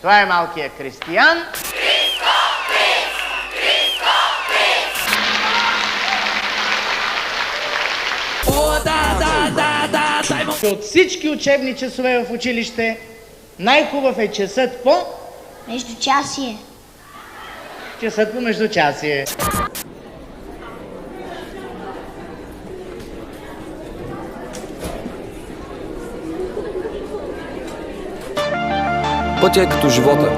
Това е малкият Кристиян. От всички учебни часове в училище най-хубав е часът по... Междучасие. Часът по междучасие. Пътя е като живота.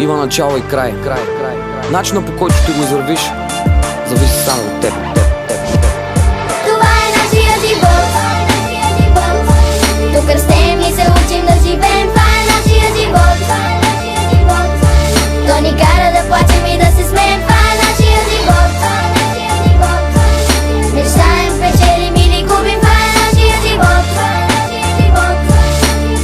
Има начало и край. Начинът, по който ще го извървиш, зависи само от теб. Това е нашия живот. Тук растем и се учим да живеем. Това е нашия живот. То ни кара да плачем и да се смеем. Това е нашия живот. Мечтаем, печелим или губим. Това е нашия живот.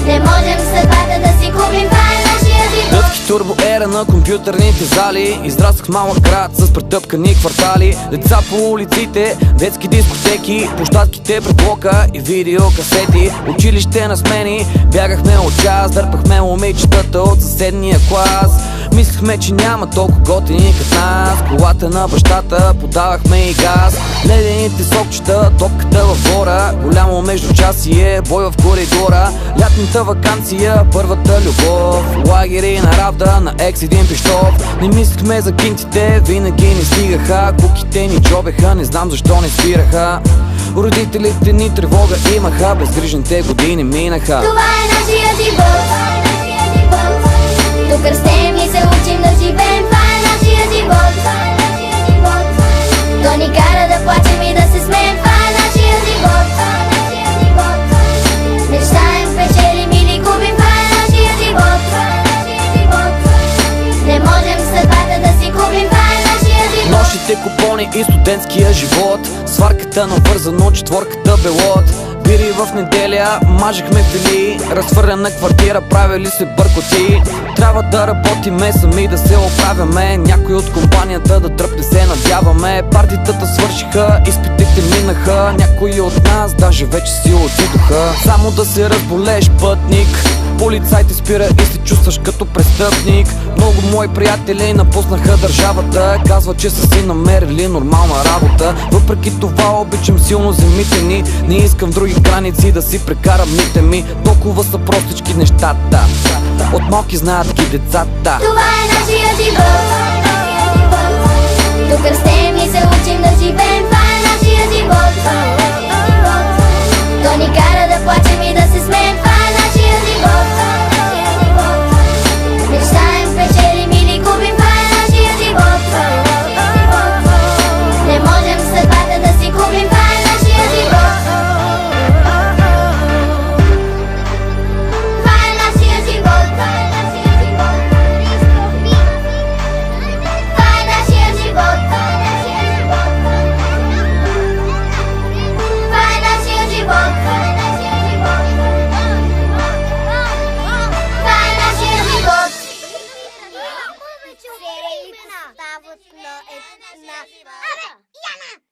Не можем съдбата да си купим. Това е нашия живот. Дъвки турбо ера на компютърните зали. Израснах в малък град с претъпкани квартали. Деца по улиците, детски дискотеки, площадките пред блока и видеокасети. Училище на смени, бягахме от час, дърпахме момичетата от съседния клас. Мислехме, че няма толкова готини като нас. Колата на бащата подавахме и газ. Ледените сокчета, топката във двора, голямо междучасие, бой в коридора. Лятната ваканция, първата любов, лагери на Равда, на екс един пищов. Не мислехме за кинтите, винаги не стигаха. Куките ни джобеха, не знам защо не спираха. Родителите ни тревога имаха, безгрижните години минаха. Това е нашия живот. Тук растем и се учим да живеем. Това е нашия живот. То ни кара да плачем и да се смеем. Това е нашия живот. Мечтаем, печелим или губим. Това е нашия живот. Не можем съдбата да си купим. Това е нашия живот. Нощите купони и студентския живот, сварката навързано, четворката белот. Бири в неделя, мажехме фили, разхвърляна квартира, правили се бъркоти. Трябва да работиме сами, да се оправяме, някой от компанията да тръпне, се надяваме. Партитата свършиха, изпитите минаха, някои от нас даже вече си отидоха. Само да се разболеш пътник, полицай те спира и се чувстваш като престъпник. Много мои приятели напуснаха държавата, казват, че са си намерили нормална работа. Въпреки това обичам силно земите ни, не искам в други граници да си прекарам дните ми. Толкова са простички нещата, от малки знаят ги децата. Това е нашия живот. Тук растем и се учим да живеем. Това е нашия живот. То ни кара да плачем и да се смеем. Това е нашия живот. Мечтаем, печелим или губим. Това е нашия живот. Не можем съдбата да си купим. Това е нашия живот. Това е нашия живот. Това е нашия живот. Това е нашия живот. Това е нашия живот. Това е нашия живот. Повече от имена стават на една. Абе, Яна!